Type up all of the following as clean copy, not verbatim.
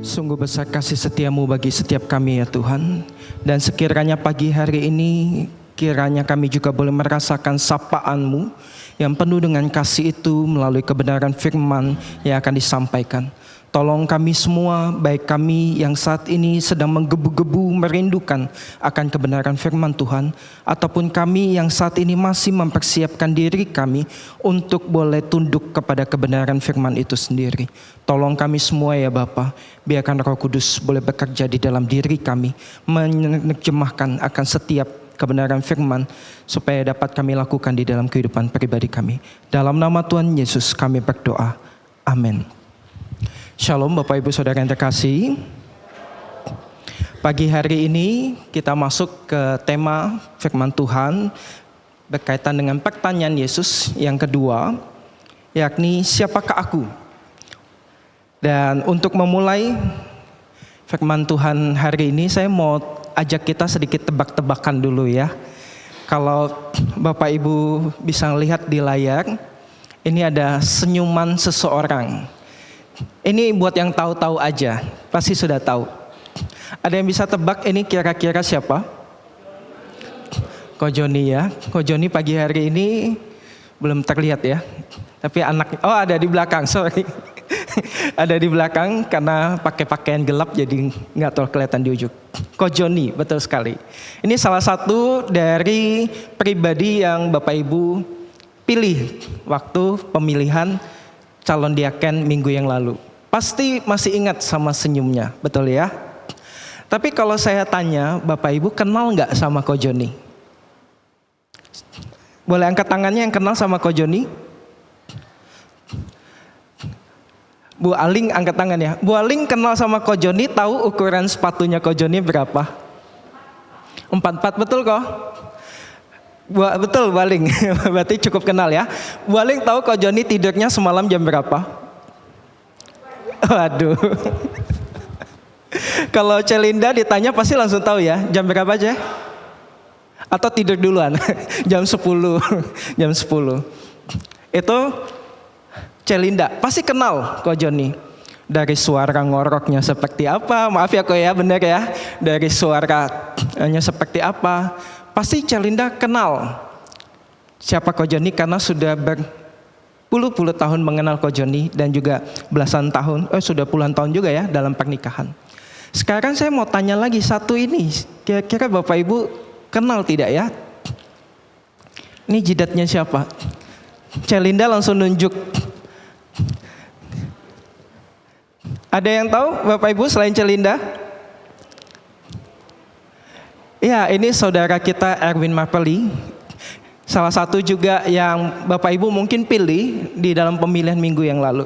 Sungguh besar kasih setiamu bagi setiap kami ya Tuhan. Dan sekiranya pagi hari ini, kiranya kami juga boleh merasakan sapaan-Mu yang penuh dengan kasih itu melalui kebenaran firman yang akan disampaikan. Tolong kami semua, baik kami yang saat ini sedang menggebu-gebu merindukan akan kebenaran firman Tuhan, ataupun kami yang saat ini masih mempersiapkan diri kami untuk boleh tunduk kepada kebenaran firman itu sendiri. Tolong kami semua ya Bapa, biarkan Roh Kudus boleh bekerja di dalam diri kami, menerjemahkan akan setiap kebenaran firman, supaya dapat kami lakukan di dalam kehidupan pribadi kami. Dalam nama Tuhan Yesus kami berdoa. Amin. Shalom Bapak Ibu Saudara yang terkasih. Pagi hari ini kita masuk ke tema firman Tuhan berkaitan dengan pertanyaan Yesus yang kedua, yakni siapakah aku? Dan untuk memulai firman Tuhan hari ini, saya mau ajak kita sedikit tebak-tebakan dulu ya. Kalau Bapak Ibu bisa lihat di layar, ini ada senyuman seseorang. Ini buat yang tahu-tahu aja, pasti sudah tahu. Ada yang bisa tebak ini kira-kira siapa? Ko Joni ya. Ko Joni pagi hari ini belum terlihat ya. Tapi ada di belakang, sorry. Ada di belakang karena pakai pakaian gelap jadi nggak terlalu kelihatan di ujung. Ko Joni, betul sekali. Ini salah satu dari pribadi yang Bapak Ibu pilih waktu pemilihan calon diaken minggu yang lalu. Pasti masih ingat sama senyumnya, betul ya? Tapi kalau saya tanya, Bapak Ibu kenal nggak sama Ko Joni? Boleh angkat tangannya yang kenal sama Ko Joni? Bu Aling angkat tangan ya. Bu Aling kenal sama Ko Joni, tahu ukuran sepatunya Ko Joni berapa? 44, betul kok? Betul Bu Aling, berarti cukup kenal ya. Bu Aling tahu Ko Joni tidurnya semalam jam berapa? Waduh. Kalau Celinda ditanya pasti langsung tahu ya, jam berapa aja? Atau tidur duluan? Jam 10. Jam 10. Itu Celinda, pasti kenal Ko Joni. Dari suara ngoroknya seperti apa? Maaf ya Ko ya, benar ya. Dari suaranya seperti apa? Pasti Celinda kenal siapa Ko Joni karena sudah berpuluh-puluh tahun mengenal Ko Joni dan juga belasan tahun, sudah puluhan tahun juga ya dalam pernikahan. Sekarang saya mau tanya lagi satu ini, kira-kira Bapak Ibu kenal tidak ya? Ini jidatnya siapa? Celinda langsung nunjuk. Ada yang tahu Bapak Ibu selain Celinda? Ya, ini saudara kita Erwin Marpeli. Salah satu juga yang Bapak Ibu mungkin pilih di dalam pemilihan minggu yang lalu.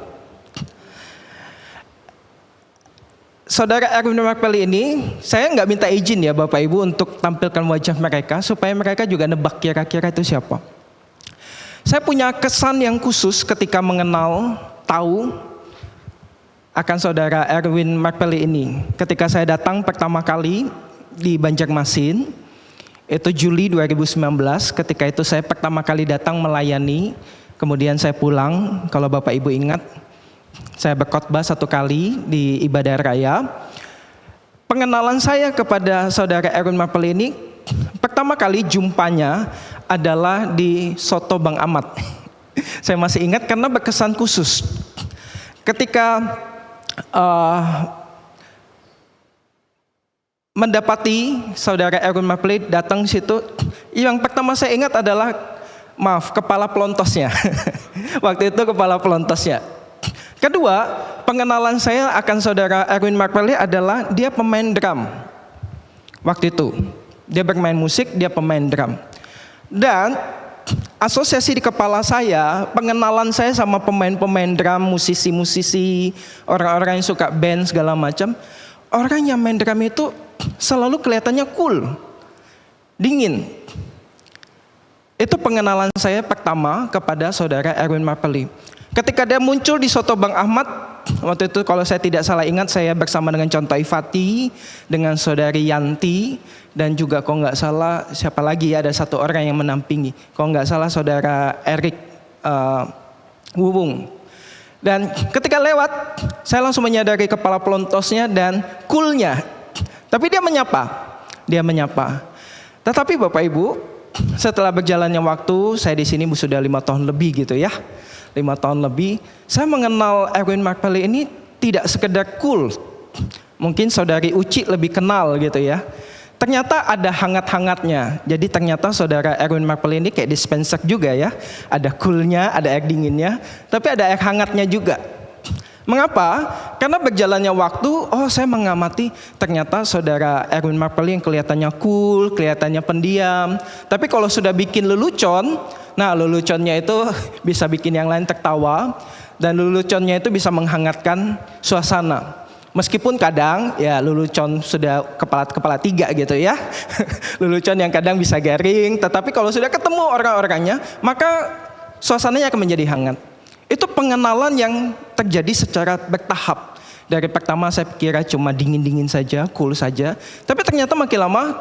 Saudara Erwin Marpeli ini, saya nggak minta izin ya Bapak Ibu untuk tampilkan wajah mereka, supaya mereka juga nebak kira-kira itu siapa. Saya punya kesan yang khusus ketika tahu akan saudara Erwin Marpeli ini. Ketika saya datang pertama kali di Banjarmasin, itu Juli 2019, ketika itu saya pertama kali datang melayani, kemudian saya pulang. Kalau Bapak Ibu ingat, saya berkhotbah satu kali di ibadah raya. Pengenalan saya kepada saudara Erwin Marpeli ini, pertama kali jumpanya adalah di Soto Bang Ahmad. Saya masih ingat karena berkesan khusus. Ketika mendapati saudara Erwin Marpeli datang situ, yang pertama saya ingat adalah kepala pelontosnya. Waktu itu kepala pelontosnya. Kedua, pengenalan saya akan saudara Erwin Marpeli adalah dia pemain drum. Waktu itu dia bermain musik, dia pemain drum. Dan asosiasi di kepala saya, pengenalan saya sama pemain-pemain drum, musisi-musisi, orang-orang yang suka band segala macam, orang yang main drum itu selalu kelihatannya cool, dingin. Itu pengenalan saya pertama kepada saudara Erwin Marpeli. Ketika dia muncul di Soto Bang Ahmad, waktu itu kalau saya tidak salah ingat, saya bersama dengan Conto Ifati, dengan saudari Yanti, dan juga kalau nggak salah siapa lagi ya, ada satu orang yang menampingi. Kalau nggak salah saudara Erik Wubung. Dan ketika lewat, saya langsung menyadari kepala pelontosnya dan coolnya. Tapi dia menyapa. Tetapi Bapak Ibu, setelah berjalannya waktu, saya di sini sudah 5 tahun lebih gitu ya. 5 tahun lebih, saya mengenal Erwin McPhilly ini tidak sekedar cool. Mungkin saudari Uci lebih kenal gitu ya. Ternyata ada hangat-hangatnya. Jadi ternyata saudara Erwin McPhilly ini kayak dispenser juga ya. Ada coolnya, ada air dinginnya, tapi ada air hangatnya juga. Mengapa? Karena berjalannya waktu, saya mengamati ternyata saudara Erwin McPhilly yang kelihatannya cool, kelihatannya pendiam. Tapi kalau sudah bikin lelucon, nah leluconnya itu bisa bikin yang lain tertawa. Dan leluconnya itu bisa menghangatkan suasana. Meskipun kadang ya lelucon sudah kepala 3 gitu ya. Lelucon yang kadang bisa garing, tetapi kalau sudah ketemu orang-orangnya, maka suasananya akan menjadi hangat. Itu pengenalan yang terjadi secara bertahap. Dari pertama saya kira cuma dingin-dingin saja, cool saja. Tapi ternyata makin lama,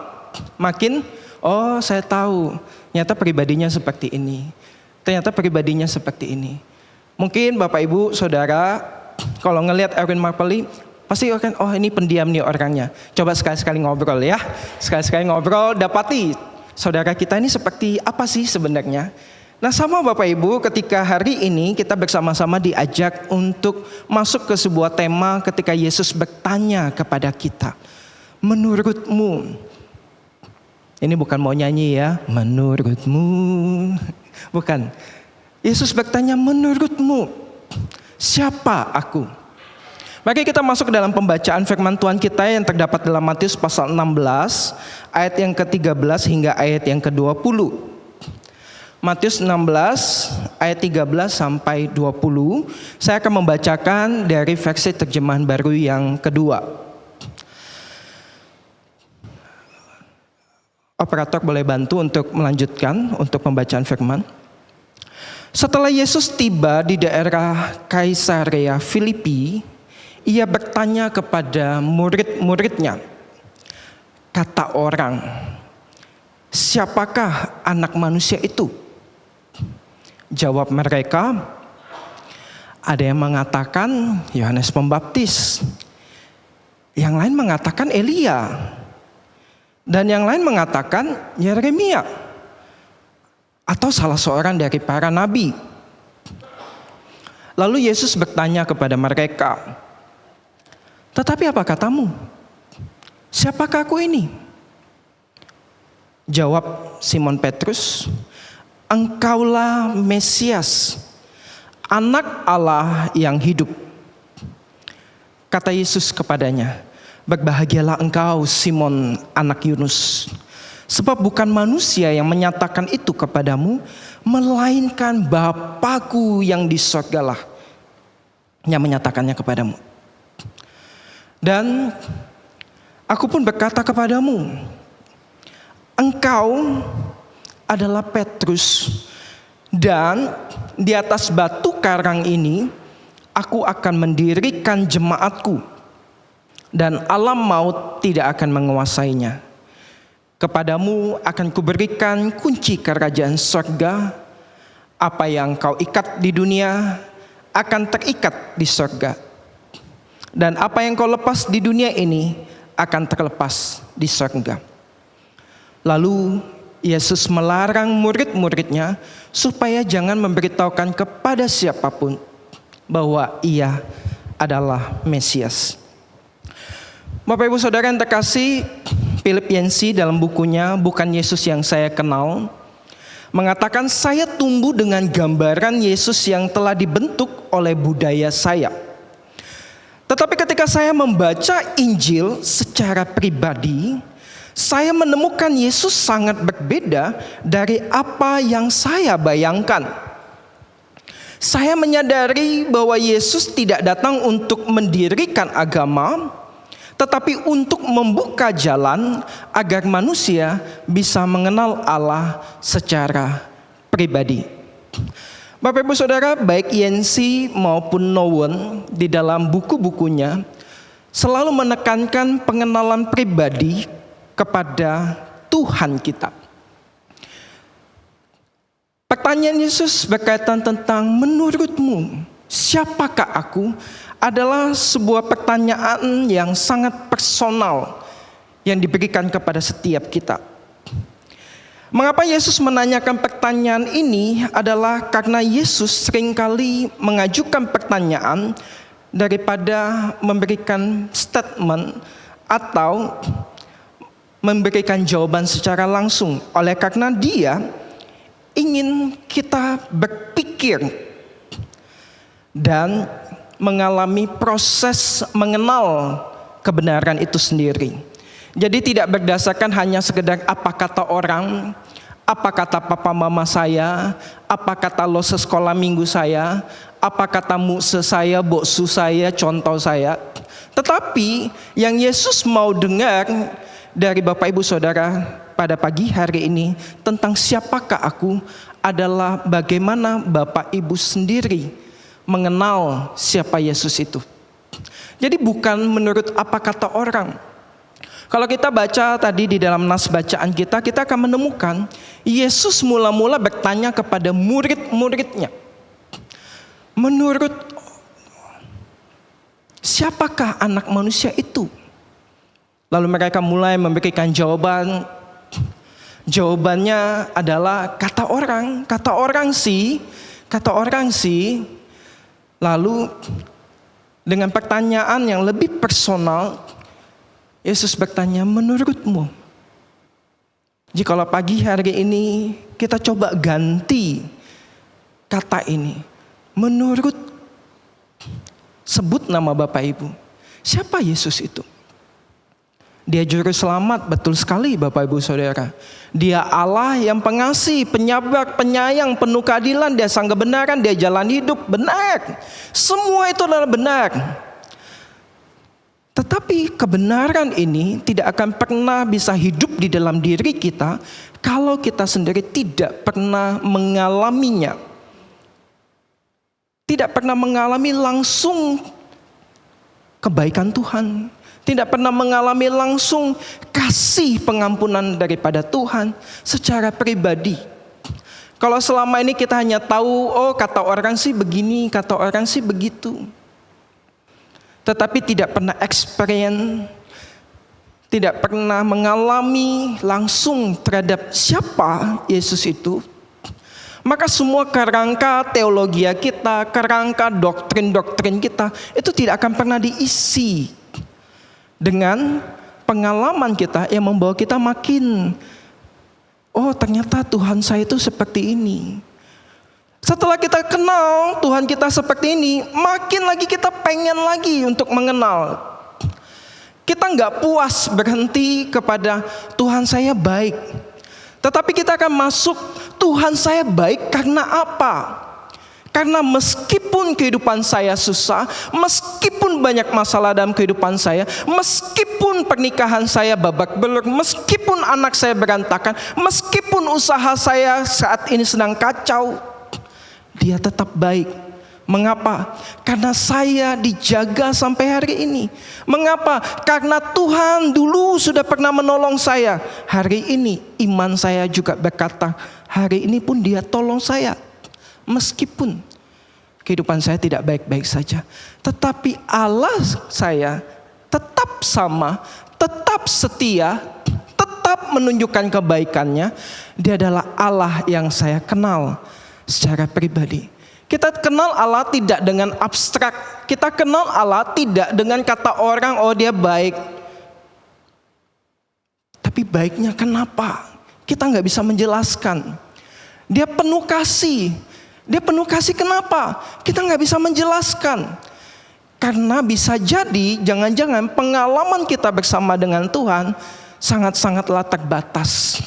saya tahu. Ternyata pribadinya seperti ini. Mungkin Bapak Ibu, Saudara, kalau ngelihat Erwin McPhilly, pasti akan, ini pendiam nih orangnya. Coba sekali-sekali ngobrol ya. Sekali-sekali ngobrol, dapati saudara kita ini seperti apa sih sebenarnya. Nah sama Bapak Ibu, ketika hari ini kita bersama-sama diajak untuk masuk ke sebuah tema ketika Yesus bertanya kepada kita. Menurutmu, ini bukan mau nyanyi ya, menurutmu, bukan. Yesus bertanya, menurutmu, siapa aku? Mari kita masuk ke dalam pembacaan firman Tuhan kita yang terdapat dalam Matius pasal 16, ayat yang ke-13 hingga ayat yang ke-20. Matius 16 ayat 13 sampai 20. Saya akan membacakan dari versi terjemahan baru yang kedua. Operator boleh bantu untuk melanjutkan untuk pembacaan firman. Setelah Yesus tiba di daerah Kaisarea Filipi, ia bertanya kepada murid-muridnya, kata orang, siapakah anak manusia itu? Jawab mereka, ada yang mengatakan Yohanes Pembaptis, yang lain mengatakan Elia, dan yang lain mengatakan Yeremia, atau salah seorang dari para nabi. Lalu Yesus bertanya kepada mereka, tetapi apa katamu? Siapakah aku ini? Jawab Simon Petrus, engkaulah Mesias, anak Allah yang hidup. Kata Yesus kepadanya, berbahagialah engkau Simon anak Yunus, sebab bukan manusia yang menyatakan itu kepadamu, melainkan Bapa-Ku yang di surgalah yang menyatakannya kepadamu. Dan aku pun berkata kepadamu, engkau adalah Petrus, dan di atas batu karang ini aku akan mendirikan jemaatku, dan alam maut tidak akan menguasainya. Kepadamu akan kuberikan kunci kerajaan surga. Apa yang kau ikat di dunia akan terikat di surga, dan apa yang kau lepas di dunia ini akan terlepas di surga. Lalu Yesus melarang murid-muridnya supaya jangan memberitahukan kepada siapapun bahwa ia adalah Mesias. Bapak Ibu Saudara yang terkasih, Philip Yancey dalam bukunya Bukan Yesus Yang Saya Kenal mengatakan, saya tumbuh dengan gambaran Yesus yang telah dibentuk oleh budaya saya. Tetapi ketika saya membaca Injil secara pribadi, saya menemukan Yesus sangat berbeda dari apa yang saya bayangkan. Saya menyadari bahwa Yesus tidak datang untuk mendirikan agama, tetapi untuk membuka jalan agar manusia bisa mengenal Allah secara pribadi. Bapak Ibu Saudara, baik Yancey maupun Nouwen di dalam buku-bukunya selalu menekankan pengenalan pribadi kepada Tuhan kita. Pertanyaan Yesus berkaitan tentang menurutmu siapakah aku, adalah sebuah pertanyaan yang sangat personal yang diberikan kepada setiap kita. Mengapa Yesus menanyakan pertanyaan ini adalah karena Yesus seringkali mengajukan pertanyaan daripada memberikan statement atau memberikan jawaban secara langsung. Oleh karena dia ingin kita berpikir dan mengalami proses mengenal kebenaran itu sendiri. Jadi tidak berdasarkan hanya sekedar apa kata orang, apa kata papa mama saya, apa kata lo sekolah minggu saya, apa kata mukse saya, boksu saya, contoh saya. Tetapi yang Yesus mau dengar dari Bapak Ibu Saudara pada pagi hari ini tentang siapakah aku adalah bagaimana Bapak Ibu sendiri mengenal siapa Yesus itu. Jadi bukan menurut apa kata orang. Kalau kita baca tadi di dalam nas bacaan kita akan menemukan Yesus mula-mula bertanya kepada murid-muridnya. Menurut siapakah anak manusia itu? Lalu mereka mulai memberikan jawaban. Jawabannya adalah kata orang sih. Lalu dengan pertanyaan yang lebih personal, Yesus bertanya, menurutmu? Jikalau pagi hari ini kita coba ganti kata ini, menurut, sebut nama Bapak Ibu. Siapa Yesus itu? Dia juru selamat, betul sekali Bapak Ibu Saudara. Dia Allah yang pengasih, penyabar, penyayang, penuh keadilan. Dia sang kebenaran, dia jalan hidup, benar. Semua itu adalah benar. Tetapi kebenaran ini tidak akan pernah bisa hidup di dalam diri kita kalau kita sendiri tidak pernah mengalaminya. Tidak pernah mengalami langsung kebaikan Tuhan. Tidak pernah mengalami langsung kasih pengampunan daripada Tuhan secara pribadi. Kalau selama ini kita hanya tahu, oh kata orang sih begini, kata orang sih begitu. Tetapi tidak pernah experience, tidak pernah mengalami langsung terhadap siapa Yesus itu. Maka semua kerangka teologi kita, kerangka doktrin-doktrin kita itu tidak akan pernah diisi dengan pengalaman kita yang membawa kita makin, oh ternyata Tuhan saya itu seperti ini. Setelah kita kenal Tuhan kita seperti ini, makin lagi kita pengen lagi untuk mengenal. Kita nggak puas berhenti kepada Tuhan saya baik. Tetapi kita akan masuk, Tuhan saya baik karena apa? Karena meskipun kehidupan saya susah, meskipun banyak masalah dalam kehidupan saya, meskipun pernikahan saya babak belur, meskipun anak saya berantakan, meskipun usaha saya saat ini sedang kacau, dia tetap baik. Mengapa? Karena saya dijaga sampai hari ini. Mengapa? Karena Tuhan dulu sudah pernah menolong saya. Hari ini iman saya juga berkata, hari ini pun dia tolong saya. Meskipun kehidupan saya tidak baik-baik saja, tetapi Allah saya tetap sama, tetap setia, tetap menunjukkan kebaikannya. Dia adalah Allah yang saya kenal secara pribadi. Kita kenal Allah tidak dengan abstrak. Kita kenal Allah tidak dengan kata orang, oh dia baik. Tapi baiknya kenapa? Kita nggak bisa menjelaskan. Dia penuh kasih. Dia penuh kasih kenapa? Kita nggak bisa menjelaskan. Karena bisa jadi jangan-jangan pengalaman kita bersama dengan Tuhan sangat-sangatlah terbatas.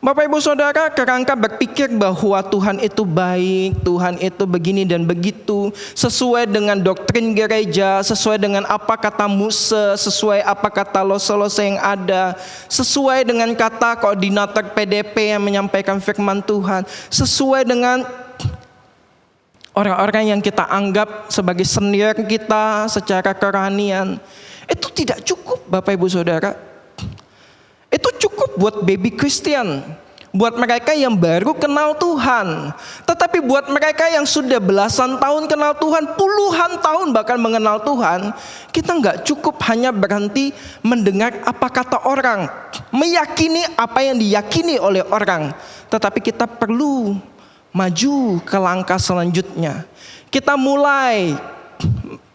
Bapak Ibu Saudara, kerangka berpikir bahwa Tuhan itu baik, Tuhan itu begini dan begitu, sesuai dengan doktrin gereja, sesuai dengan apa kata Musa, sesuai apa kata lose-lose yang ada, sesuai dengan kata koordinator PDP yang menyampaikan firman Tuhan, sesuai dengan orang-orang yang kita anggap sebagai senior kita secara kerohanian. Itu tidak cukup Bapak Ibu Saudara. Itu cukup buat baby Christian, buat mereka yang baru kenal Tuhan. Tetapi buat mereka yang sudah belasan tahun kenal Tuhan, puluhan tahun bahkan mengenal Tuhan, kita nggak cukup hanya berhenti mendengar apa kata orang, meyakini apa yang diyakini oleh orang. Tetapi kita perlu maju ke langkah selanjutnya. Kita mulai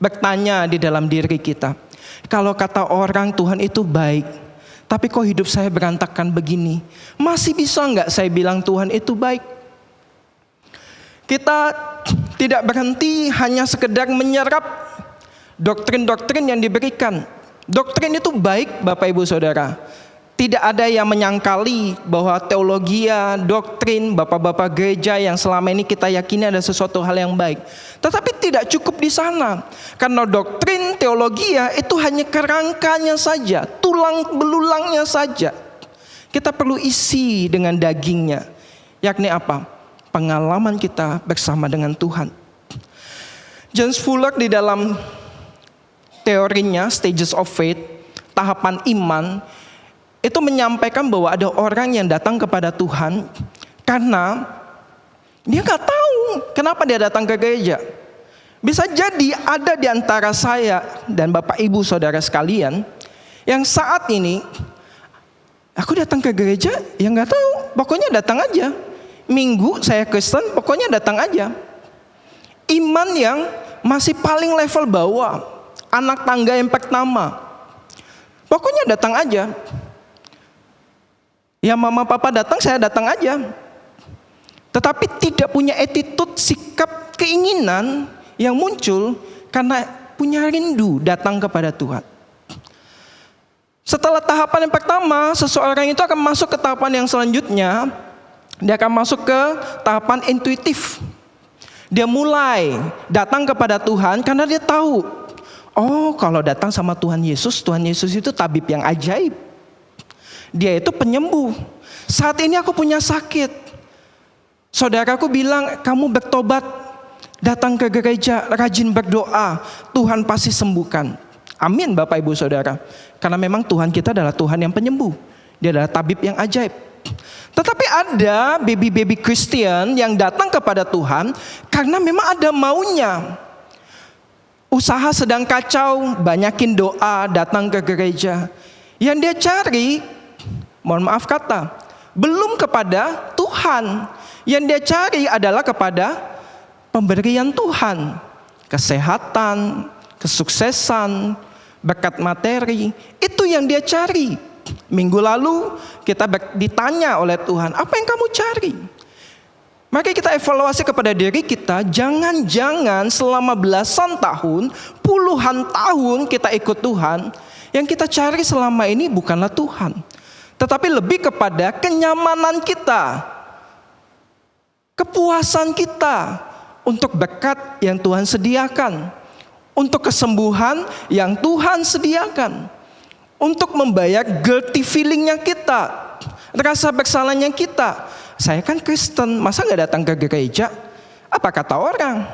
bertanya di dalam diri kita, kalau kata orang Tuhan itu baik, tapi kok hidup saya berantakan begini? Masih bisa nggak saya bilang Tuhan itu baik? Kita tidak berhenti hanya sekedar menyerap doktrin-doktrin yang diberikan. Doktrin itu baik, Bapak Ibu Saudara. Tidak ada yang menyangkali bahwa teologia, doktrin, bapak-bapak gereja yang selama ini kita yakini ada sesuatu hal yang baik. Tetapi tidak cukup di sana. Karena doktrin, teologia itu hanya kerangkanya saja, tulang belulangnya saja. Kita perlu isi dengan dagingnya. Yakni apa? Pengalaman kita bersama dengan Tuhan. James Fuller di dalam teorinya Stages of Faith, tahapan iman, itu menyampaikan bahwa ada orang yang datang kepada Tuhan karena dia nggak tahu kenapa dia datang ke gereja. Bisa jadi ada di antara saya dan Bapak Ibu Saudara sekalian yang saat ini aku datang ke gereja, ya nggak tahu, pokoknya datang aja. Minggu saya Kristen, pokoknya datang aja. Iman yang masih paling level bawah, anak tangga yang pertama, pokoknya datang aja. Ya mama papa datang, saya datang aja. Tetapi tidak punya attitude, sikap, keinginan yang muncul karena punya rindu datang kepada Tuhan. Setelah tahapan yang pertama, seseorang itu akan masuk ke tahapan yang selanjutnya. Dia akan masuk ke tahapan intuitif. Dia mulai datang kepada Tuhan karena dia tahu, oh kalau datang sama Tuhan Yesus itu tabib yang ajaib. Dia itu penyembuh. Saat ini aku punya sakit. Saudaraku bilang, kamu bertobat, datang ke gereja, rajin berdoa, Tuhan pasti sembuhkan. Amin Bapak Ibu Saudara. Karena memang Tuhan kita adalah Tuhan yang penyembuh. Dia adalah tabib yang ajaib. Tetapi ada baby Christian yang datang kepada Tuhan karena memang ada maunya. Usaha sedang kacau, banyakin doa, datang ke gereja. Yang dia cari, mohon maaf kata, belum kepada Tuhan. Yang dia cari adalah kepada pemberian Tuhan. Kesehatan, kesuksesan, berkat materi. Itu yang dia cari. Minggu lalu kita ditanya oleh Tuhan, apa yang kamu cari? Maka kita evaluasi kepada diri kita, jangan-jangan selama belasan tahun, puluhan tahun kita ikut Tuhan, yang kita cari selama ini bukanlah Tuhan, tetapi lebih kepada kenyamanan kita, kepuasan kita untuk berkat yang Tuhan sediakan, untuk kesembuhan yang Tuhan sediakan, untuk membayar guilty feelingnya kita, rasa bersalahnya kita. Saya kan Kristen, masa gak datang ke gereja? Apa kata orang?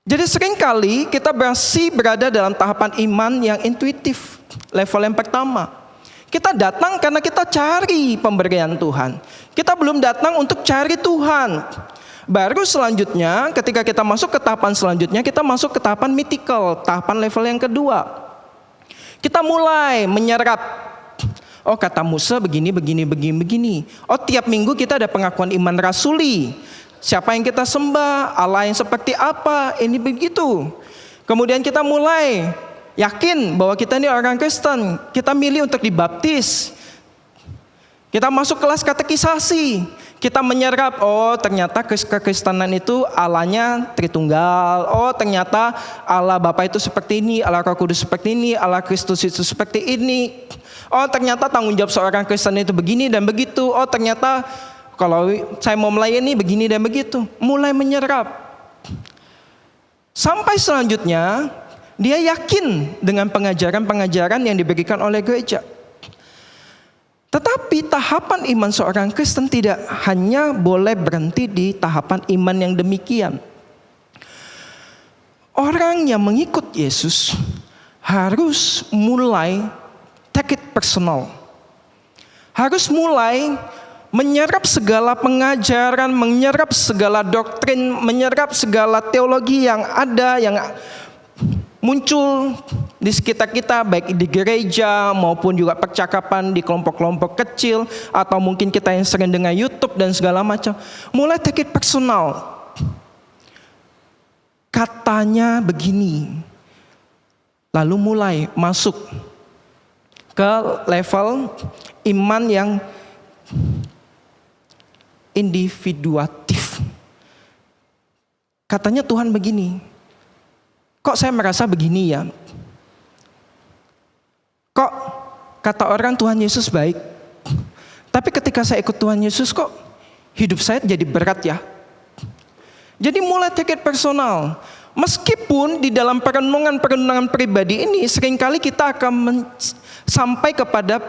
Jadi seringkali kita masih berada dalam tahapan iman yang intuitif, level yang pertama. Kita datang karena kita cari pemberian Tuhan. Kita belum datang untuk cari Tuhan. Baru selanjutnya ketika kita masuk ke tahapan selanjutnya, kita masuk ke tahapan mythical, tahapan level yang kedua. Kita mulai menyerap, oh kata Musa begini. Oh tiap minggu kita ada pengakuan iman rasuli. Siapa yang kita sembah, Allah yang seperti apa, ini begitu. Kemudian kita mulai yakin bahwa kita ini orang Kristen. Kita milih untuk dibaptis. Kita masuk kelas katekisasi. Kita menyerap, oh ternyata kekristenan itu Allahnya Tritunggal. Oh ternyata Allah Bapa itu seperti ini, Allah Roh Kudus seperti ini, Allah Kristus itu seperti ini. Oh ternyata tanggung jawab seorang Kristen itu begini dan begitu. Oh ternyata kalau saya mau melayani begini dan begitu. Mulai menyerap. Sampai selanjutnya dia yakin dengan pengajaran-pengajaran yang diberikan oleh gereja. Tetapi tahapan iman seorang Kristen tidak hanya boleh berhenti di tahapan iman yang demikian. Orang yang mengikut Yesus harus mulai take it personal. Harus mulai menyerap segala pengajaran, menyerap segala doktrin, menyerap segala teologi yang ada, yang muncul di sekitar kita, baik di gereja maupun juga percakapan di kelompok-kelompok kecil, atau mungkin kita yang sering dengar YouTube dan segala macam. Mulai take it personal. Katanya begini, lalu mulai masuk ke level iman yang individuatif. Katanya Tuhan begini, kok saya merasa begini ya? Kok kata orang Tuhan Yesus baik, tapi ketika saya ikut Tuhan Yesus kok hidup saya jadi berat ya? Jadi mulai take it personal. Meskipun di dalam perenungan pribadi ini seringkali kita akan sampai kepada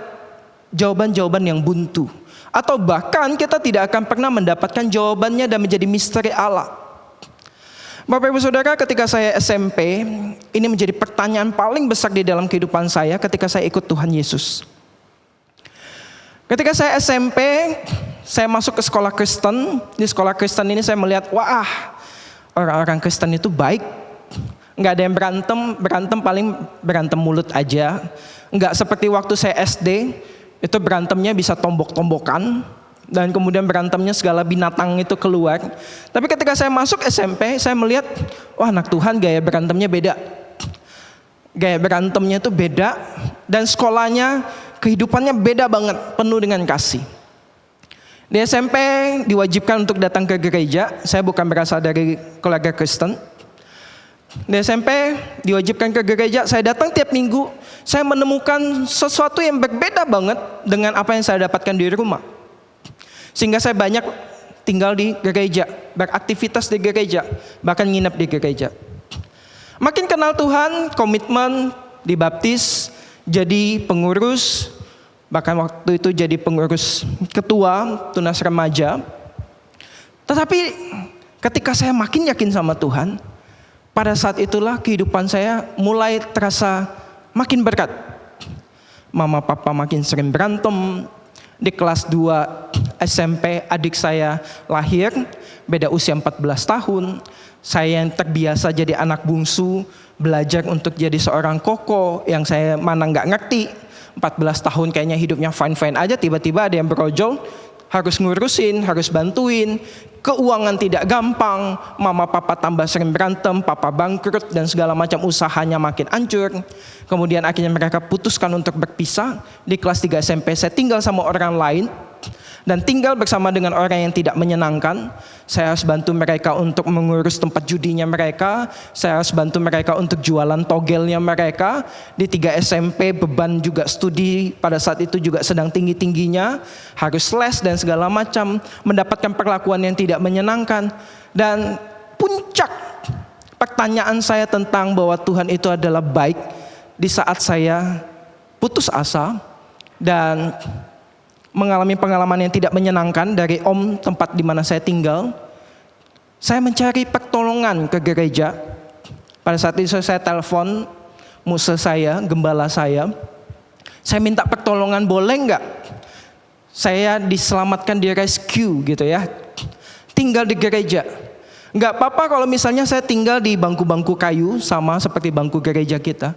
jawaban-jawaban yang buntu. Atau bahkan kita tidak akan pernah mendapatkan jawabannya dan menjadi misteri Allah. Bapak Ibu Saudara, ketika saya SMP, ini menjadi pertanyaan paling besar di dalam kehidupan saya ketika saya ikut Tuhan Yesus. Ketika saya SMP, saya masuk ke sekolah Kristen. Di sekolah Kristen ini saya melihat, wah, orang-orang Kristen itu baik. Nggak ada yang berantem paling berantem mulut aja. Nggak seperti waktu saya SD, itu berantemnya bisa tombok-tombokan, dan kemudian berantemnya segala binatang itu keluar. Tapi ketika saya masuk SMP, saya melihat, wah, anak Tuhan gaya berantemnya beda. Gaya berantemnya itu beda, dan sekolahnya, kehidupannya beda banget, penuh dengan kasih. Di SMP diwajibkan untuk datang ke gereja. Saya bukan berasal dari keluarga Kristen. Di SMP diwajibkan ke gereja, saya datang tiap minggu. Saya menemukan sesuatu yang berbeda banget dengan apa yang saya dapatkan di rumah. Sehingga saya banyak tinggal di gereja, beraktivitas di gereja, bahkan nginep di gereja. Makin kenal Tuhan, komitmen, dibaptis, jadi pengurus, bahkan waktu itu jadi pengurus ketua tunas remaja. Tetapi ketika saya makin yakin sama Tuhan, pada saat itulah kehidupan saya mulai terasa makin berat. Mama papa makin sering berantem. Di kelas 2 SMP adik saya lahir, beda usia 14 tahun. Saya yang terbiasa jadi anak bungsu, belajar untuk jadi seorang koko yang saya mana nggak ngerti. 14 tahun kayaknya hidupnya fine-fine aja, tiba-tiba ada yang berojol, harus ngurusin, harus bantuin. Keuangan tidak gampang, mama papa tambah sering berantem, papa bangkrut, dan segala macam usahanya makin hancur. Kemudian akhirnya mereka putuskan untuk berpisah. Di kelas 3 SMP saya tinggal sama orang lain, dan tinggal bersama dengan orang yang tidak menyenangkan. Saya harus bantu mereka untuk mengurus tempat judinya mereka. Saya harus bantu mereka untuk jualan togelnya mereka. Di 3 SMP beban juga studi pada saat itu juga sedang tinggi-tingginya. Harus les dan segala macam. Mendapatkan perlakuan yang tidak menyenangkan. Dan puncak pertanyaan saya tentang bahwa Tuhan itu adalah baik di saat saya putus asa dan mengalami pengalaman yang tidak menyenangkan dari om tempat di mana saya tinggal. Saya mencari pertolongan ke gereja. Pada saat itu saya telepon musa saya, gembala saya. Saya minta pertolongan, boleh nggak saya diselamatkan, di rescue gitu ya. Tinggal di gereja. Nggak apa-apa kalau misalnya saya tinggal di bangku-bangku kayu, sama seperti bangku gereja kita.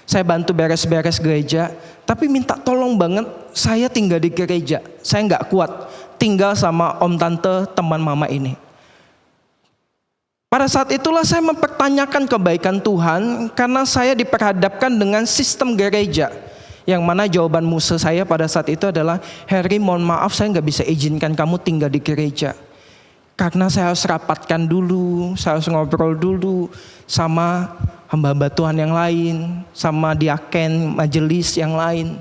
Saya bantu beres-beres gereja, tapi minta tolong banget saya tinggal di gereja. Saya nggak kuat tinggal sama om tante teman mama ini. Pada saat itulah saya mempertanyakan kebaikan Tuhan, karena saya diperhadapkan dengan sistem gereja. Yang mana jawaban musuh saya pada saat itu adalah, Harry, mohon maaf saya nggak bisa izinkan kamu tinggal di gereja. Karena saya harus rapatkan dulu, saya harus ngobrol dulu sama hamba-hamba Tuhan yang lain, sama diaken majelis yang lain.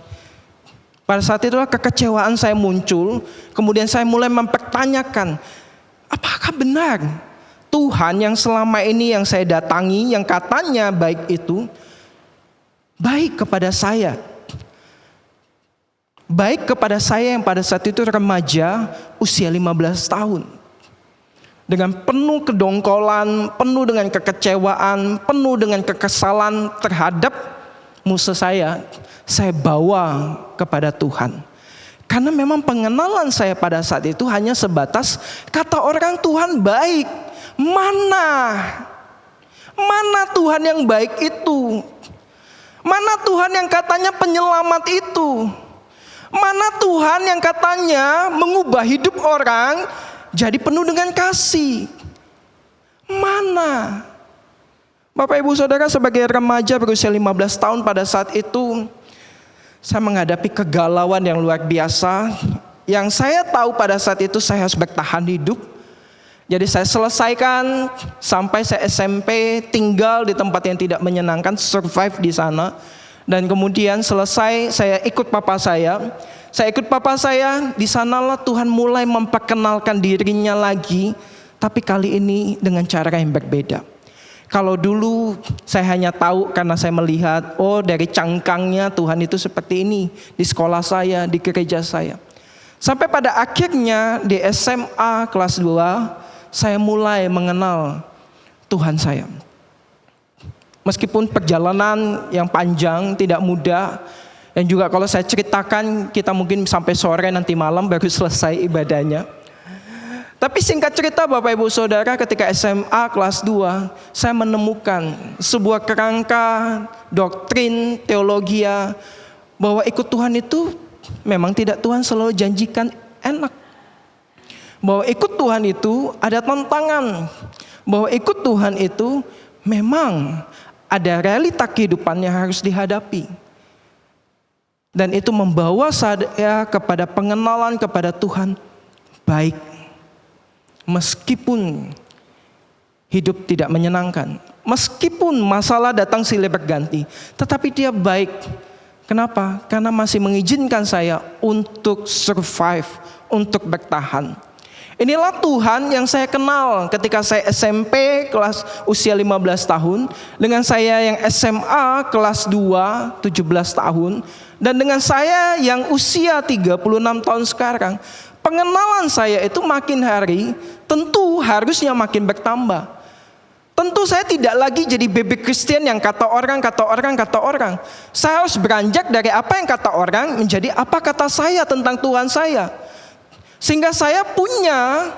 Pada saat itulah kekecewaan saya muncul. Kemudian saya mulai mempertanyakan, apakah benar Tuhan yang selama ini yang saya datangi, yang katanya baik itu, baik kepada saya? Baik kepada saya yang pada saat itu remaja, usia 15 tahun. Dengan penuh kedongkolan, penuh dengan kekecewaan, penuh dengan kekesalan terhadap musuh saya bawa kepada Tuhan. Karena memang pengenalan saya pada saat itu hanya sebatas kata orang Tuhan baik. Mana Tuhan yang baik itu? Mana Tuhan yang katanya penyelamat itu? Mana Tuhan yang katanya mengubah hidup orang jadi penuh dengan kasih? Mana? Bapak Ibu Saudara, sebagai remaja berusia 15 tahun pada saat itu, saya menghadapi kegalauan yang luar biasa. Yang saya tahu pada saat itu saya harus bertahan hidup. Jadi saya selesaikan sampai saya SMP, tinggal di tempat yang tidak menyenangkan, survive di sana. Dan kemudian selesai saya ikut papa saya. Saya ikut papa saya, di sanalah Tuhan mulai memperkenalkan dirinya lagi. Tapi kali ini dengan cara yang berbeda. Kalau dulu saya hanya tahu karena saya melihat, oh dari cangkangnya Tuhan itu seperti ini. Di sekolah saya, di gereja saya. Sampai pada akhirnya di SMA kelas 2, saya mulai mengenal Tuhan saya. Meskipun perjalanan yang panjang, tidak mudah. Dan juga kalau saya ceritakan, kita mungkin sampai sore nanti malam baru selesai ibadahnya. Tapi singkat cerita Bapak Ibu Saudara, ketika SMA kelas 2, saya menemukan sebuah kerangka doktrin teologi bahwa ikut Tuhan itu memang tidak Tuhan selalu janjikan enak. Bahwa ikut Tuhan itu ada tantangan. Bahwa ikut Tuhan itu memang ada realita kehidupan yang harus dihadapi. Dan itu membawa saya kepada pengenalan kepada Tuhan baik. Meskipun hidup tidak menyenangkan, meskipun masalah datang silih berganti, tetapi Dia baik. Kenapa? Karena masih mengizinkan saya untuk survive, untuk bertahan. Inilah Tuhan yang saya kenal ketika saya SMP kelas usia 15 tahun, dengan saya yang SMA kelas 2 17 tahun, dan dengan saya yang usia 36 tahun sekarang. Pengenalan saya itu makin hari tentu harusnya makin bertambah. Tentu saya tidak lagi jadi baby Kristen yang kata orang. Saya harus beranjak dari apa yang kata orang menjadi apa kata saya tentang Tuhan saya. Sehingga saya punya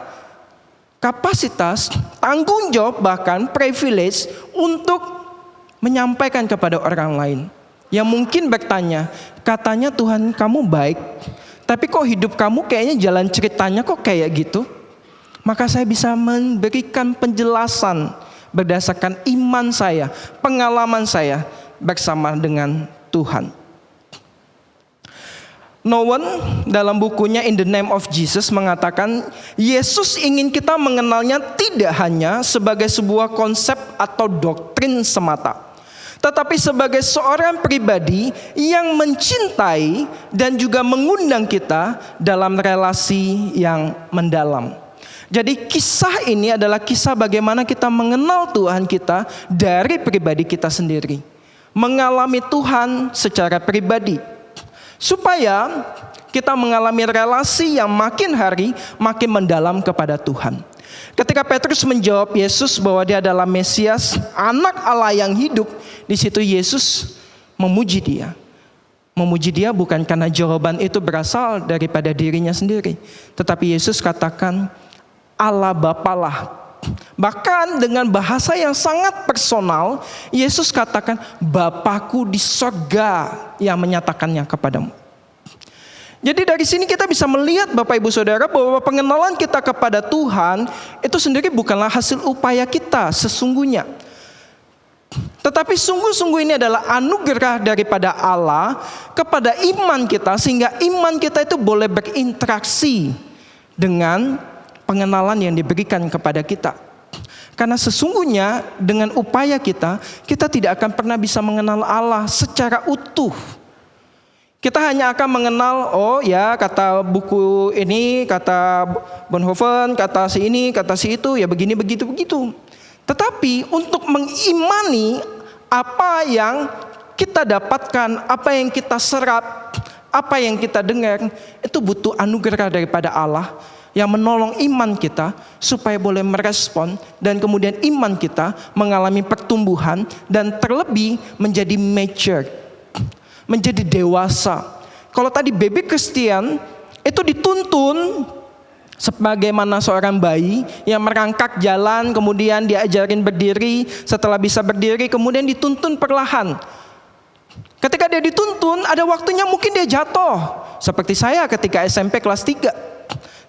kapasitas, tanggung jawab, bahkan privilege untuk menyampaikan kepada orang lain. Yang mungkin bertanya, katanya Tuhan kamu baik, tapi kok hidup kamu kayaknya jalan ceritanya kok kayak gitu? Maka saya bisa memberikan penjelasan berdasarkan iman saya, pengalaman saya bersama dengan Tuhan. Nowen dalam bukunya In the Name of Jesus mengatakan, Yesus ingin kita mengenalnya tidak hanya sebagai sebuah konsep atau doktrin semata, tetapi sebagai seorang pribadi yang mencintai dan juga mengundang kita dalam relasi yang mendalam. Jadi kisah ini adalah kisah bagaimana kita mengenal Tuhan kita dari pribadi kita sendiri. Mengalami Tuhan secara pribadi. Supaya kita mengalami relasi yang makin hari makin mendalam kepada Tuhan. Ketika Petrus menjawab Yesus bahwa Dia adalah Mesias, anak Allah yang hidup, di situ Yesus memuji dia. Memuji dia bukan karena jawaban itu berasal daripada dirinya sendiri, tetapi Yesus katakan Allah Bapalah. Bahkan dengan bahasa yang sangat personal, Yesus katakan Bapakku di sorga yang menyatakannya kepadamu. Jadi dari sini kita bisa melihat Bapak Ibu Saudara bahwa pengenalan kita kepada Tuhan itu sendiri bukanlah hasil upaya kita sesungguhnya. Tetapi sungguh-sungguh ini adalah anugerah daripada Allah kepada iman kita, sehingga iman kita itu boleh berinteraksi dengan pengenalan yang diberikan kepada kita. Karena sesungguhnya dengan upaya kita tidak akan pernah bisa mengenal Allah secara utuh. Kita hanya akan mengenal, oh ya kata buku ini, kata Bonhoeffer, kata si ini, kata si itu, ya begini, begitu. Tetapi untuk mengimani apa yang kita dapatkan, apa yang kita serap, apa yang kita dengar, itu butuh anugerah daripada Allah yang menolong iman kita supaya boleh merespon, dan kemudian iman kita mengalami pertumbuhan dan terlebih menjadi mature, menjadi dewasa. Kalau tadi baby Christian itu dituntun sebagaimana seorang bayi yang merangkak jalan, kemudian diajarin berdiri, setelah bisa berdiri kemudian dituntun perlahan. Ketika dia dituntun, ada waktunya mungkin dia jatuh. Seperti saya ketika SMP kelas 3.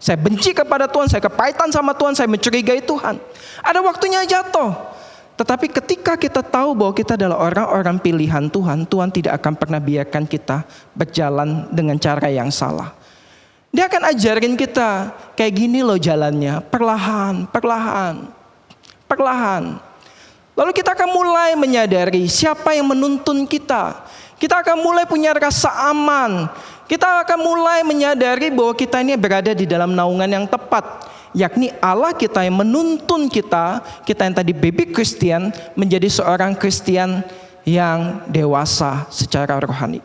Saya benci kepada Tuhan, saya kepahitan sama Tuhan, saya mencurigai Tuhan. Ada waktunya jatuh. Tetapi ketika kita tahu bahwa kita adalah orang-orang pilihan Tuhan, Tuhan tidak akan pernah biarkan kita berjalan dengan cara yang salah. Dia akan ajarin kita, kayak gini loh jalannya, perlahan, perlahan, perlahan. Lalu kita akan mulai menyadari siapa yang menuntun kita. Kita akan mulai punya rasa aman. Kita akan mulai menyadari bahwa kita ini berada di dalam naungan yang tepat. Yakni Allah kita yang menuntun kita yang tadi baby Christian, menjadi seorang Christian yang dewasa secara rohani.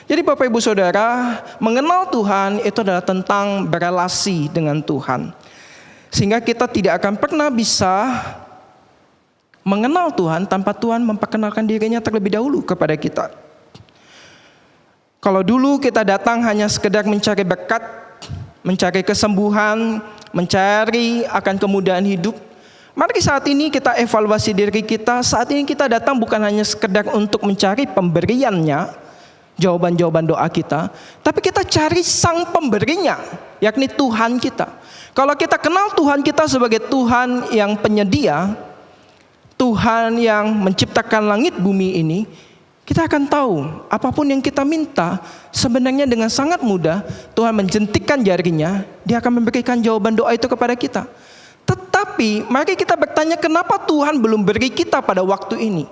Jadi Bapak Ibu Saudara, mengenal Tuhan itu adalah tentang berelasi dengan Tuhan. Sehingga kita tidak akan pernah bisa mengenal Tuhan tanpa Tuhan memperkenalkan dirinya terlebih dahulu kepada kita. Kalau dulu kita datang hanya sekedar mencari berkat, mencari kesembuhan, mencari akan kemudahan hidup, mari saat ini kita evaluasi diri kita. Saat ini kita datang bukan hanya sekedar untuk mencari pemberiannya, jawaban-jawaban doa kita, tapi kita cari sang pemberinya, yakni Tuhan kita. Kalau kita kenal Tuhan kita sebagai Tuhan yang penyedia, Tuhan yang menciptakan langit bumi ini, kita akan tahu apapun yang kita minta sebenarnya dengan sangat mudah Tuhan menjentikkan jarinya, dia akan memberikan jawaban doa itu kepada kita. Tetapi mari kita bertanya, kenapa Tuhan belum beri kita pada waktu ini?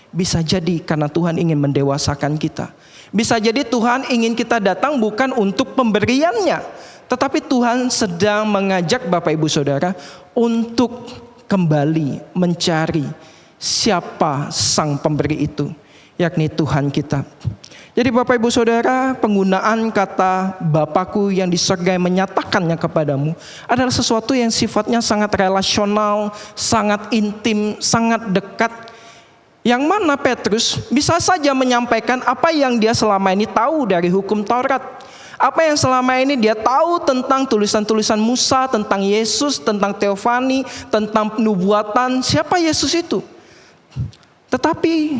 Bisa jadi karena Tuhan ingin mendewasakan kita. Bisa jadi Tuhan ingin kita datang bukan untuk pemberiannya, tetapi Tuhan sedang mengajak Bapak Ibu Saudara untuk kembali mencari siapa sang pemberi itu, yakni Tuhan kita. Jadi Bapak Ibu Saudara, penggunaan kata Bapakku yang di surga yang menyatakannya kepadamu adalah sesuatu yang sifatnya sangat relasional, sangat intim, sangat dekat. Yang mana Petrus bisa saja menyampaikan apa yang dia selama ini tahu dari hukum Taurat. Apa yang selama ini dia tahu tentang tulisan-tulisan Musa, tentang Yesus, tentang Teofani, tentang nubuatan, siapa Yesus itu. Tetapi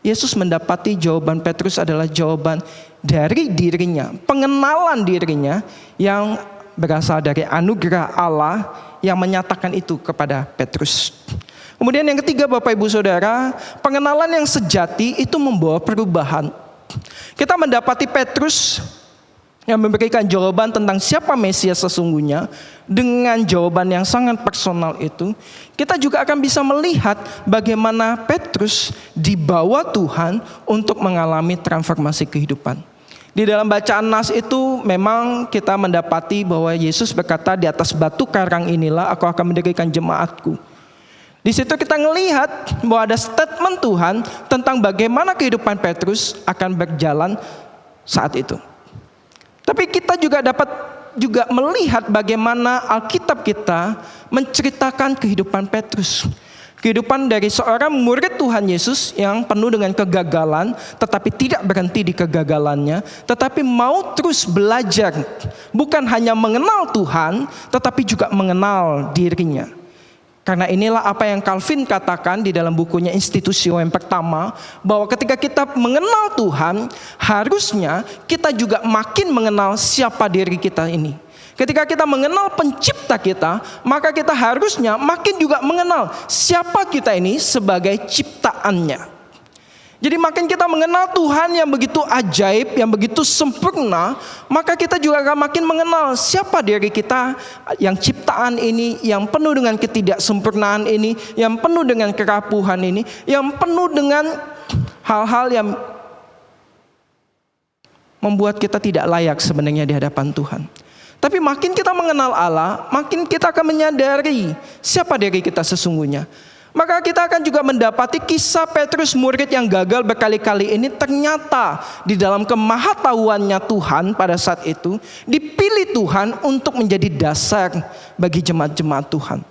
Yesus mendapati jawaban Petrus adalah jawaban dari dirinya, pengenalan dirinya yang berasal dari anugerah Allah yang menyatakan itu kepada Petrus. Kemudian yang ketiga Bapak Ibu Saudara, pengenalan yang sejati itu membawa perubahan. Kita mendapati Petrus yang memberikan jawaban tentang siapa Mesias sesungguhnya dengan jawaban yang sangat personal itu. Kita juga akan bisa melihat bagaimana Petrus dibawa Tuhan untuk mengalami transformasi kehidupan. Di dalam bacaan Nas itu memang kita mendapati bahwa Yesus berkata, di atas batu karang inilah aku akan mendirikan jemaatku. Di situ kita melihat bahwa ada statement Tuhan tentang bagaimana kehidupan Petrus akan berjalan saat itu. Tapi kita juga dapat juga melihat bagaimana Alkitab kita menceritakan kehidupan Petrus. Kehidupan dari seorang murid Tuhan Yesus yang penuh dengan kegagalan, tetapi tidak berhenti di kegagalannya, tetapi mau terus belajar. Bukan hanya mengenal Tuhan, tetapi juga mengenal dirinya. Karena inilah apa yang Calvin katakan di dalam bukunya Institutio yang pertama, bahwa ketika kita mengenal Tuhan, harusnya kita juga makin mengenal siapa diri kita ini. Ketika kita mengenal pencipta kita, maka kita harusnya makin juga mengenal siapa kita ini sebagai ciptaannya. Jadi makin kita mengenal Tuhan yang begitu ajaib, yang begitu sempurna, maka kita juga akan makin mengenal siapa diri kita yang ciptaan ini, yang penuh dengan ketidaksempurnaan ini, yang penuh dengan kerapuhan ini, yang penuh dengan hal-hal yang membuat kita tidak layak sebenarnya di hadapan Tuhan. Tapi makin kita mengenal Allah, makin kita akan menyadari siapa diri kita sesungguhnya. Maka kita akan juga mendapati kisah Petrus murid yang gagal berkali-kali ini ternyata di dalam kemahatauannya Tuhan pada saat itu dipilih Tuhan untuk menjadi dasar bagi jemaat-jemaat Tuhan.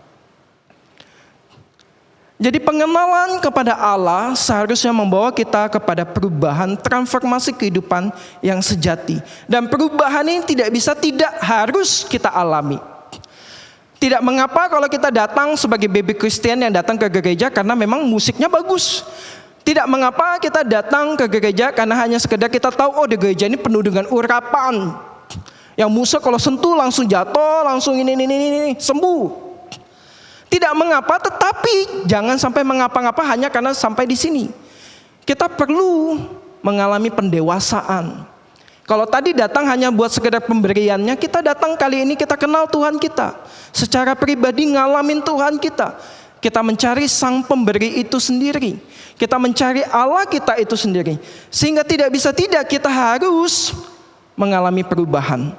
Jadi pengenalan kepada Allah seharusnya membawa kita kepada perubahan, transformasi kehidupan yang sejati. Dan perubahan ini tidak harus kita alami. Tidak mengapa kalau kita datang sebagai baby Christian yang datang ke gereja karena memang musiknya bagus. Tidak mengapa kita datang ke gereja karena hanya sekedar kita tahu, oh di gereja ini penuh dengan urapan. Yang musik kalau sentuh langsung jatuh, langsung ini sembuh. Tidak mengapa, tetapi jangan sampai mengapa-ngapa hanya karena sampai di sini. Kita perlu mengalami pendewasaan. Kalau tadi datang hanya buat sekedar pemberiannya, kita datang kali ini kita kenal Tuhan kita. Secara pribadi ngalamin Tuhan kita. Kita mencari sang pemberi itu sendiri. Kita mencari Allah kita itu sendiri. Sehingga tidak kita harus mengalami perubahan.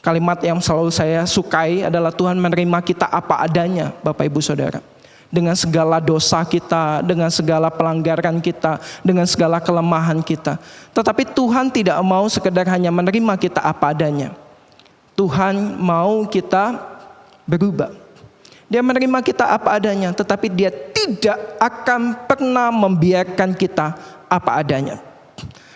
Kalimat yang selalu saya sukai adalah Tuhan menerima kita apa adanya, Bapak Ibu Saudara. Dengan segala dosa kita, dengan segala pelanggaran kita, dengan segala kelemahan kita. Tetapi Tuhan tidak mau sekedar hanya menerima kita apa adanya. Tuhan mau kita berubah. Dia menerima kita apa adanya, tetapi Dia tidak akan pernah membiarkan kita apa adanya.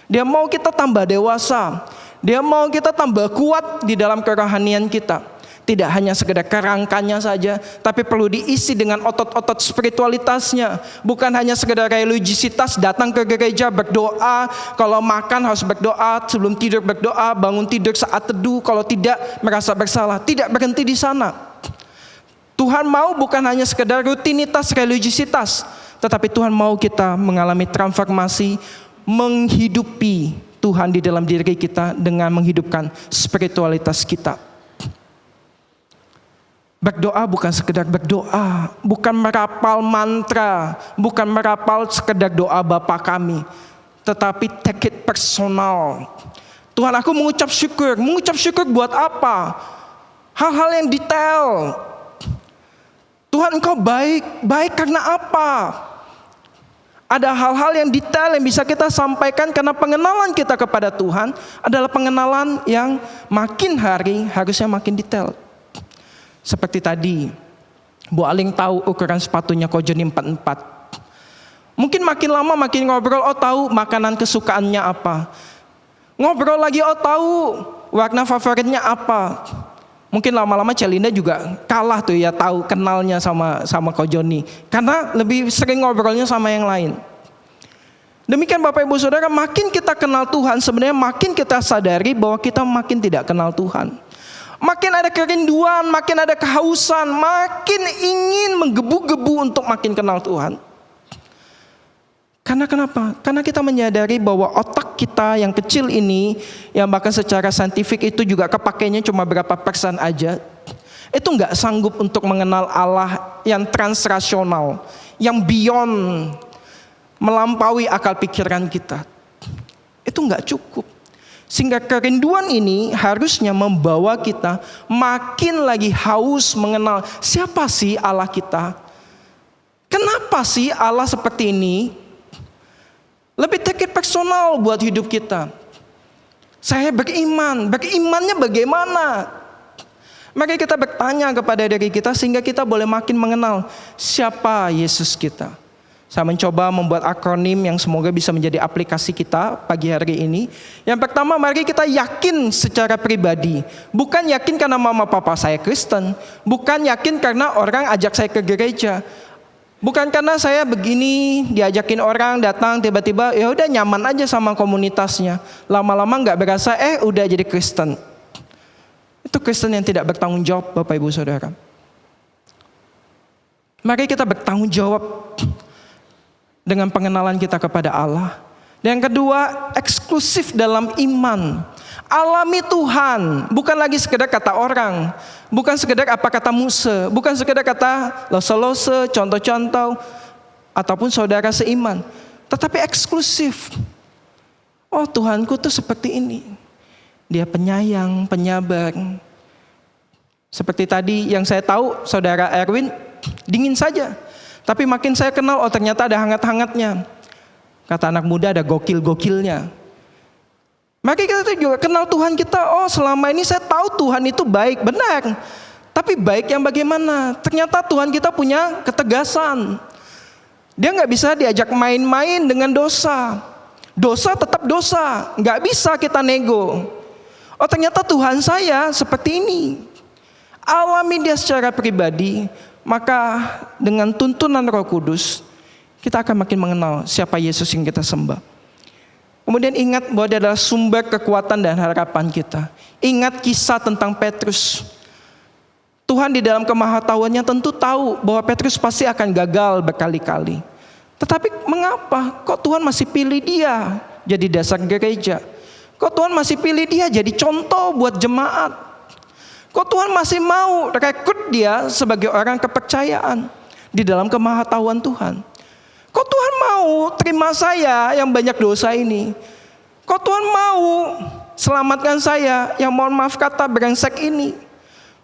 Dia mau kita tambah dewasa. Dia mau kita tambah kuat di dalam kerohanian kita. Tidak hanya sekedar kerangkanya saja, tapi perlu diisi dengan otot-otot spiritualitasnya. Bukan hanya sekedar religiositas, datang ke gereja berdoa, kalau makan harus berdoa, sebelum tidur berdoa, bangun tidur saat teduh, kalau tidak merasa bersalah. Tidak berhenti di sana. Tuhan mau bukan hanya sekedar rutinitas religiositas, tetapi Tuhan mau kita mengalami transformasi, menghidupi Tuhan di dalam diri kita dengan menghidupkan spiritualitas kita. Berdoa bukan sekedar berdoa, bukan merapal mantra, bukan merapal sekedar doa Bapa kami, tetapi take it personal. Tuhan, aku mengucap syukur buat apa? Hal-hal yang detail. Tuhan, Engkau baik karena apa? Ada hal-hal yang detail yang bisa kita sampaikan karena pengenalan kita kepada Tuhan adalah pengenalan yang makin hari harusnya makin detail. Seperti tadi, Bu Aling tahu ukuran sepatunya Ko Joni 44. Mungkin makin lama makin ngobrol, oh tahu makanan kesukaannya apa. Ngobrol lagi, oh tahu warna favoritnya apa. Mungkin lama-lama Celinda juga kalah tuh ya tahu kenalnya sama Ko Joni. Karena lebih sering ngobrolnya sama yang lain. Demikian Bapak Ibu Saudara, makin kita kenal Tuhan, sebenarnya makin kita sadari bahwa kita makin tidak kenal Tuhan. Makin ada kerinduan, makin ada kehausan, makin ingin menggebu-gebu untuk makin kenal Tuhan. Karena kenapa? Karena kita menyadari bahwa otak kita yang kecil ini, yang bahkan secara saintifik itu juga kepakainya cuma berapa persen aja, itu nggak sanggup untuk mengenal Allah yang transrasional, yang beyond, melampaui akal pikiran kita. Itu nggak cukup. Sehingga kerinduan ini harusnya membawa kita makin lagi haus mengenal siapa sih Allah kita. Kenapa sih Allah seperti ini? Lebih take it personal buat hidup kita. Saya berimannya bagaimana? Mari kita bertanya kepada diri kita sehingga kita boleh makin mengenal siapa Yesus kita. Saya mencoba membuat akronim yang semoga bisa menjadi aplikasi kita pagi hari ini. Yang pertama, mari kita yakin secara pribadi. Bukan yakin karena mama papa saya Kristen. Bukan yakin karena orang ajak saya ke gereja. Bukan karena saya begini diajakin orang datang tiba-tiba ya udah nyaman aja sama komunitasnya. Lama-lama nggak berasa udah jadi Kristen. Itu Kristen yang tidak bertanggung jawab Bapak Ibu Saudara. Mari kita bertanggung jawab dengan pengenalan kita kepada Allah. Dan yang kedua, eksklusif dalam iman. Alami Tuhan, bukan lagi sekedar kata orang, bukan sekedar apa kata Musa, bukan sekedar kata lose-lose, contoh-contoh, ataupun saudara seiman, tetapi eksklusif. Oh Tuhanku tuh seperti ini, Dia penyayang, penyabar. Seperti tadi yang saya tahu, saudara Erwin dingin saja, tapi makin saya kenal, oh ternyata ada hangat-hangatnya. Kata anak muda ada gokil-gokilnya. Maka kita juga kenal Tuhan kita. Oh selama ini saya tahu Tuhan itu baik, benar. Tapi baik yang bagaimana? Ternyata Tuhan kita punya ketegasan. Dia nggak bisa diajak main-main dengan dosa. Dosa tetap dosa, nggak bisa kita nego. Oh ternyata Tuhan saya seperti ini. Alami dia secara pribadi, maka dengan tuntunan Roh Kudus, kita akan makin mengenal siapa Yesus yang kita sembah. Kemudian ingat bahwa dia adalah sumber kekuatan dan harapan kita. Ingat kisah tentang Petrus. Tuhan di dalam kemahatauannya tentu tahu bahwa Petrus pasti akan gagal berkali-kali. Tetapi mengapa kok Tuhan masih pilih dia jadi dasar gereja? Kok Tuhan masih pilih dia jadi contoh buat jemaat? Kok Tuhan masih mau rekrut dia sebagai orang kepercayaan di dalam kemahatauan Tuhan? Kok Tuhan mau terima saya yang banyak dosa ini? Kok Tuhan mau selamatkan saya yang mohon maaf kata brengsek ini?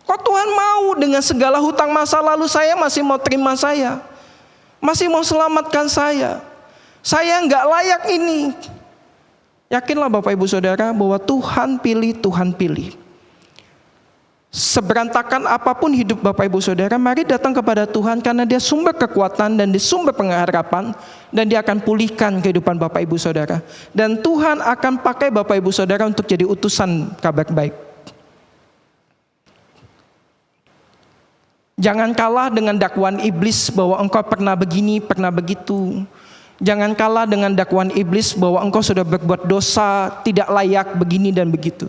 Kok Tuhan mau dengan segala hutang masa lalu saya masih mau terima saya? Masih mau selamatkan saya? Saya nggak layak ini. Yakinlah Bapak Ibu Saudara bahwa Tuhan pilih, Tuhan pilih. Seberantakan apapun hidup Bapak Ibu Saudara, mari datang kepada Tuhan karena dia sumber kekuatan dan dia sumber pengharapan, dan dia akan pulihkan kehidupan Bapak Ibu Saudara. Dan Tuhan akan pakai Bapak Ibu Saudara untuk jadi utusan kabar baik. Jangan kalah dengan dakwaan iblis bahwa engkau pernah begini, pernah begitu. Jangan kalah dengan dakwaan iblis bahwa engkau sudah berbuat dosa, tidak layak begini dan begitu.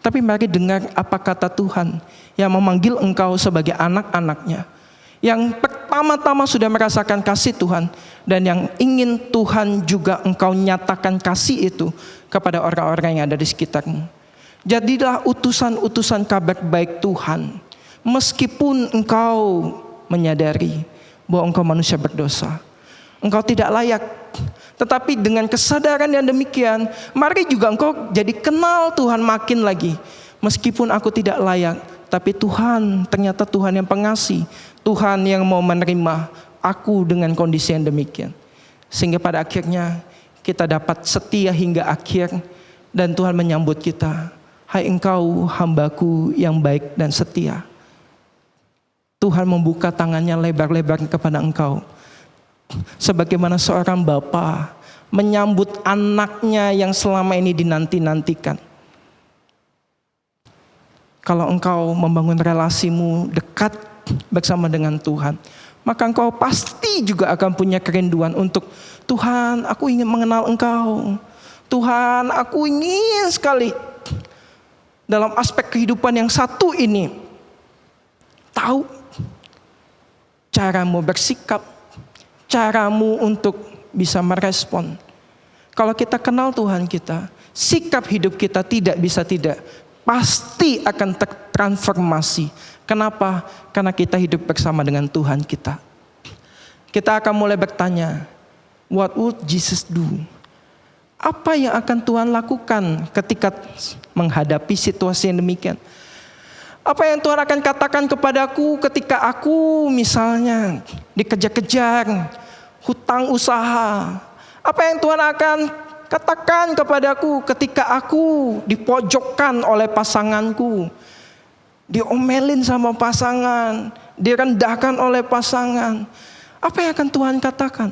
Tapi mari dengar apa kata Tuhan yang memanggil engkau sebagai anak-anaknya, yang pertama-tama sudah merasakan kasih Tuhan, dan yang ingin Tuhan juga engkau nyatakan kasih itu kepada orang-orang yang ada di sekitarmu. Jadilah utusan-utusan kabar baik Tuhan, meskipun engkau menyadari bahwa engkau manusia berdosa, engkau tidak layak. Tetapi dengan kesadaran yang demikian, mari juga engkau jadi kenal Tuhan makin lagi. Meskipun aku tidak layak, tapi Tuhan ternyata Tuhan yang pengasih, Tuhan yang mau menerima aku dengan kondisi yang demikian. Sehingga pada akhirnya kita dapat setia hingga akhir, dan Tuhan menyambut kita. Hai engkau hambaku yang baik dan setia. Tuhan membuka tangannya lebar-lebar kepada engkau. Sebagaimana seorang bapa menyambut anaknya yang selama ini dinanti-nantikan. Kalau engkau membangun relasimu dekat bersama dengan Tuhan, maka engkau pasti juga akan punya kerinduan untuk Tuhan, aku ingin mengenal engkau. Tuhan, aku ingin sekali dalam aspek kehidupan yang satu ini tahu caramu bersikap, caramu untuk bisa merespon. Kalau kita kenal Tuhan kita, sikap hidup kita tidak bisa tidak, pasti akan tertransformasi. Kenapa? Karena kita hidup bersama dengan Tuhan kita. Kita akan mulai bertanya, what would Jesus do? Apa yang akan Tuhan lakukan ketika menghadapi situasi yang demikian? Apa yang Tuhan akan katakan kepadaku ketika aku misalnya dikejar-kejar hutang usaha? Apa yang Tuhan akan katakan kepadaku ketika aku dipojokkan oleh pasanganku? Diomelin sama pasangan, direndahkan oleh pasangan. Apa yang akan Tuhan katakan?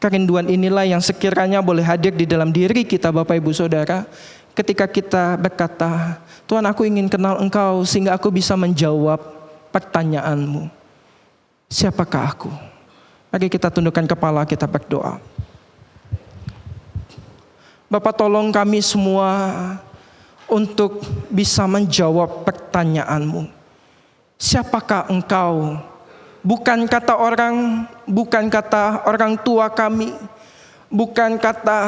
Kerinduan inilah yang sekiranya boleh hadir di dalam diri kita Bapak Ibu Saudara, ketika kita berkata, Tuhan aku ingin kenal Engkau sehingga aku bisa menjawab pertanyaanmu. Siapakah aku? Mari kita tundukkan kepala, kita berdoa. Bapa, tolong kami semua untuk bisa menjawab pertanyaanmu. Siapakah Engkau? Bukan kata orang tua kami, bukan kata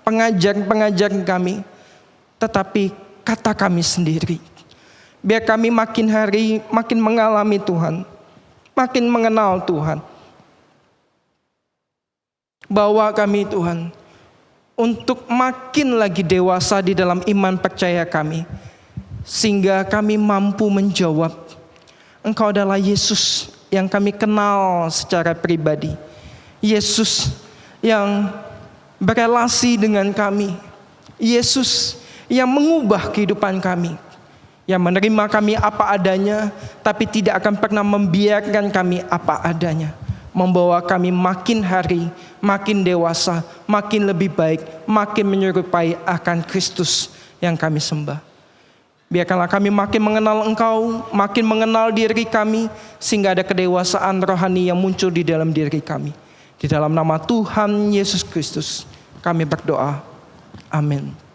pengajar-pengajar kami, tetapi kata kami sendiri. Biar kami makin hari makin mengalami Tuhan, makin mengenal Tuhan. Bawa kami Tuhan untuk makin lagi dewasa di dalam iman percaya kami, sehingga kami mampu menjawab, Engkau adalah Yesus yang kami kenal secara pribadi. Yesus yang berelasi dengan kami. Yesus yang mengubah kehidupan kami. yang menerima kami apa adanya, tapi tidak akan pernah membiarkan kami apa adanya. Membawa kami makin hari, makin dewasa, makin lebih baik, makin menyerupai akan Kristus yang kami sembah. Biarkanlah kami makin mengenal Engkau, makin mengenal diri kami, sehingga ada kedewasaan rohani yang muncul di dalam diri kami. Di dalam nama Tuhan Yesus Kristus, kami berdoa. Amin.